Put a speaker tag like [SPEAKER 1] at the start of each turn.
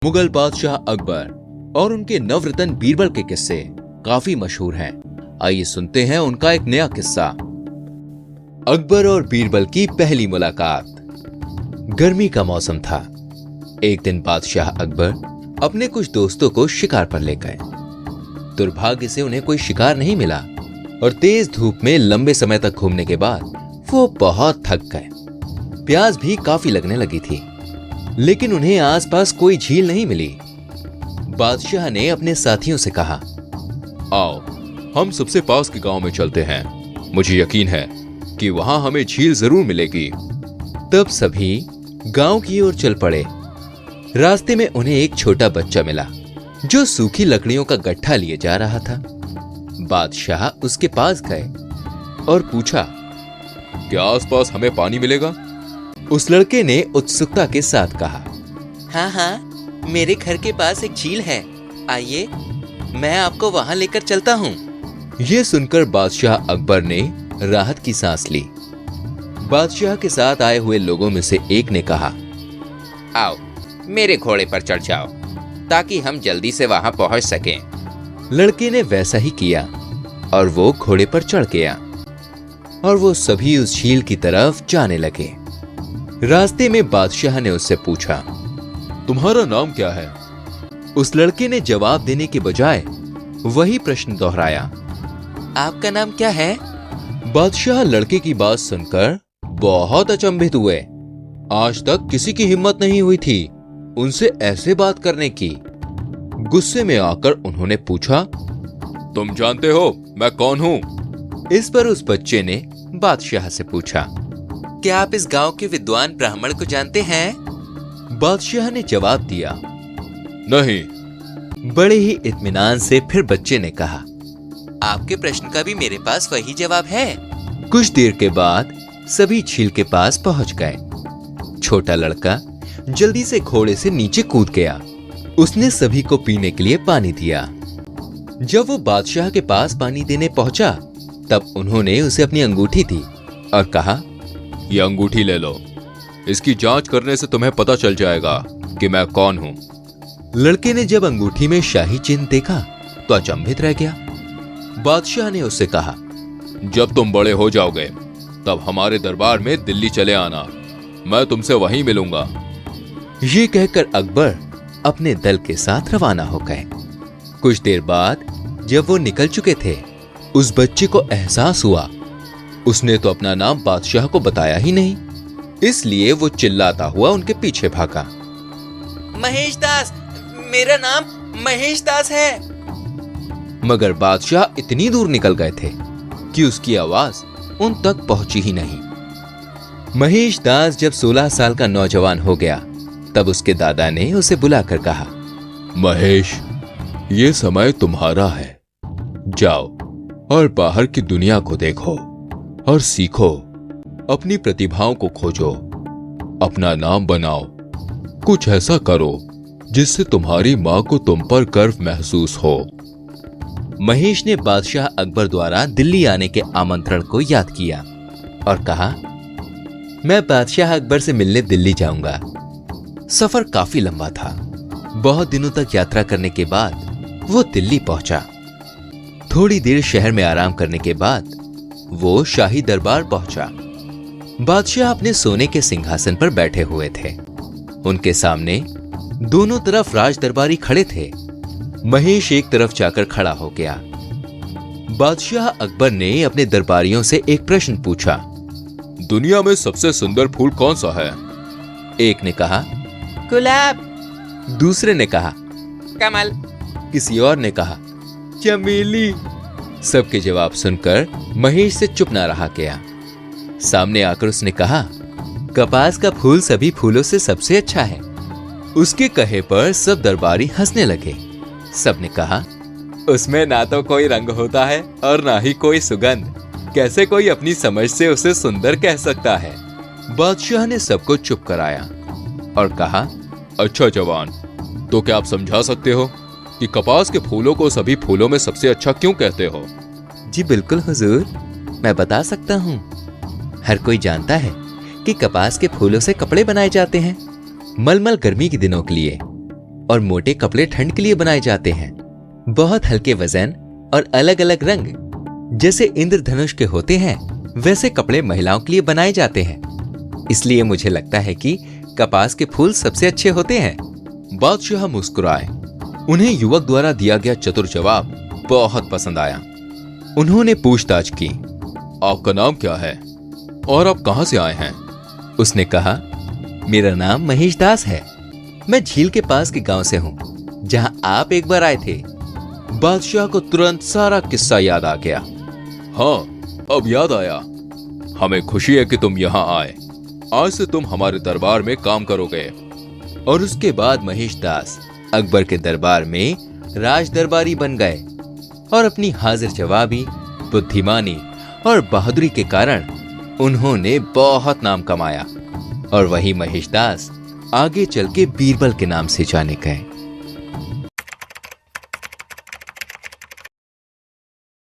[SPEAKER 1] मुगल बादशाह अकबर और उनके नवरत्न बीरबल के किस्से काफी मशहूर हैं। आइए सुनते हैं उनका एक नया किस्सा। अकबर और बीरबल की पहली मुलाकात। गर्मी का मौसम था। एक दिन बादशाह अकबर अपने कुछ दोस्तों को शिकार पर ले गए। दुर्भाग्य से उन्हें कोई शिकार नहीं मिला और तेज धूप में लंबे समय तक घूमने के बाद वो बहुत थक गए। प्यास भी काफी लगने लगी थी, लेकिन उन्हें आसपास कोई झील नहीं मिली। बादशाह ने अपने साथियों से कहा, आओ हम सबसे पास के गांव में चलते हैं। मुझे यकीन है कि वहां हमें झील जरूर मिलेगी। तब सभी गांव की ओर चल पड़े। रास्ते में उन्हें एक छोटा बच्चा मिला जो सूखी लकड़ियों का गट्ठा लिए जा रहा था। बादशाह उसके पास गए और पूछा, क्या आसपास हमें पानी मिलेगा? उस लड़के ने उत्सुकता के साथ कहा,
[SPEAKER 2] हाँ, मेरे घर के पास एक झील है। आइए, मैं आपको वहां लेकर चलता हूँ।
[SPEAKER 1] यह सुनकर बादशाह अकबर ने राहत की सांस ली। बादशाह के साथ आए हुए लोगों में से एक ने कहा,
[SPEAKER 2] आओ मेरे घोड़े पर चढ़ जाओ ताकि हम जल्दी से वहां पहुंच सकें।
[SPEAKER 1] लड़के ने वैसा ही किया और वो घोड़े पर चढ़ गया और वो सभी उस झील की तरफ जाने लगे। रास्ते में बादशाह ने उससे पूछा, तुम्हारा नाम क्या है? उस लड़के ने जवाब देने के बजाय वही प्रश्न दोहराया,
[SPEAKER 2] आपका नाम क्या है?
[SPEAKER 1] बादशाह लड़के की बात सुनकर बहुत अचंभित हुए। आज तक किसी की हिम्मत नहीं हुई थी उनसे ऐसे बात करने की। गुस्से में आकर उन्होंने पूछा, तुम जानते हो मैं कौन हूं? इस पर उस बच्चे ने बादशाह से पूछा,
[SPEAKER 2] क्या आप इस गांव के विद्वान ब्राह्मण को जानते हैं?
[SPEAKER 1] बादशाह ने जवाब दिया, नहीं। बड़े ही इत्मीनान से फिर बच्चे ने कहा,
[SPEAKER 2] आपके प्रश्न का भी मेरे पास वही जवाब है।
[SPEAKER 1] कुछ देर के बाद सभी झील के पास पहुंच गए। छोटा लड़का जल्दी से घोड़े से नीचे कूद गया। उसने सभी को पीने के लिए पानी दिया। जब वो बादशाह के पास पानी देने पहुंचा तब उन्होंने उसे अपनी अंगूठी दी और कहा, ये अंगूठी ले लो। इसकी जांच करने से तुम्हें पता चल जाएगा कि मैं कौन हूं। लड़के ने जब अंगूठी में शाही चिन्ह देखा तो अचंभित रह गया। बादशाह ने उससे कहा, जब तुम बड़े हो जाओगे तब हमारे दरबार में दिल्ली चले आना, मैं तुमसे वहीं मिलूंगा। ये कहकर अकबर अपने दल के साथ रवाना हो गए। कुछ देर बाद जब वो निकल चुके थे, उस बच्चे को एहसास हुआ उसने तो अपना नाम बादशाह को बताया ही नहीं। इसलिए वो चिल्लाता हुआ उनके पीछे भागा,
[SPEAKER 2] महेश दास, मेरा नाम महेश दास है।
[SPEAKER 1] मगर बादशाह इतनी दूर निकल गए थे कि उसकी आवाज उन तक पहुंची ही नहीं। महेश दास जब 16 साल का नौजवान हो गया तब उसके दादा ने उसे बुलाकर कहा, महेश, ये समय तुम्हारा है। जाओ और बाहर की दुनिया को देखो और सीखो। अपनी प्रतिभाओं को खोजो, अपना नाम बनाओ। कुछ ऐसा करो जिससे तुम्हारी मां को तुम पर गर्व महसूस हो। महेश ने बादशाह अकबर द्वारा दिल्ली आने के आमंत्रण को याद किया और कहा, मैं बादशाह अकबर से मिलने दिल्ली जाऊंगा। सफर काफी लंबा था। बहुत दिनों तक यात्रा करने के बाद वो दिल्ली पहुंचा। थोड़ी देर शहर में आराम करने के बाद वो शाही दरबार पहुंचा। बादशाह अपने सोने के सिंहासन पर बैठे हुए थे। उनके सामने दोनों तरफ राज दरबारी खड़े थे। महेश एक तरफ जाकर खड़ा हो गया। बादशाह अकबर ने अपने दरबारियों से एक प्रश्न पूछा, दुनिया में सबसे सुंदर फूल कौन सा है? एक ने कहा,
[SPEAKER 2] गुलाब।
[SPEAKER 1] दूसरे ने कहा,
[SPEAKER 2] कमल।
[SPEAKER 1] किसी और ने कहा, चमेली। सबके जवाब सुनकर महेश से चुप ना रहा गया। सामने आकर उसने कहा, कपास का फूल सभी फूलों से सबसे अच्छा है। उसके कहे पर सब दरबारी हंसने लगे। सबने कहा, उसमें ना तो कोई रंग होता है और ना ही कोई सुगंध। कैसे कोई अपनी समझ से उसे सुंदर कह सकता है? बादशाह ने सबको चुप कराया और कहा, अच्छा जवान, तो क्या आप समझा सकते हो कि कपास के फूलों को सभी फूलों में सबसे अच्छा क्यों कहते हो? जी बिल्कुल हुजूर, मैं बता सकता हूँ। हर कोई जानता है कि कपास के फूलों से कपड़े बनाए जाते हैं, मलमल गर्मी के दिनों के लिए, और मोटे कपड़े ठंड के लिए बनाए जाते हैं। बहुत हल्के वजन और अलग अलग रंग जैसे इंद्रधनुष के होते हैं, वैसे कपड़े महिलाओं के लिए बनाए जाते हैं। इसलिए मुझे लगता है कि कपास के फूल सबसे अच्छे होते हैं। बादशाह मुस्कुराए। उन्हें युवक द्वारा दिया गया चतुर जवाब बहुत पसंद आया। उन्होंने पूछताछ की, आपका नाम क्या है और आप कहां से आए हैं? उसने कहा, मेरा नाम महेश दास है। मैं झील के पास के गांव से हूं, जहां आप एक बार आए थे। बादशाह को तुरंत सारा किस्सा याद आ गया। हाँ, अब याद आया। हमें खुशी है कि तुम यहाँ आए। आज से तुम हमारे दरबार में काम करोगे। और उसके बाद महेश दास अकबर के दरबार में राज दरबारी बन गए और अपनी हाजिर जवाबी, बुद्धिमानी और बहादुरी के कारण उन्होंने बहुत नाम कमाया। और वही महेश दास आगे चल के बीरबल के नाम से जाने गए।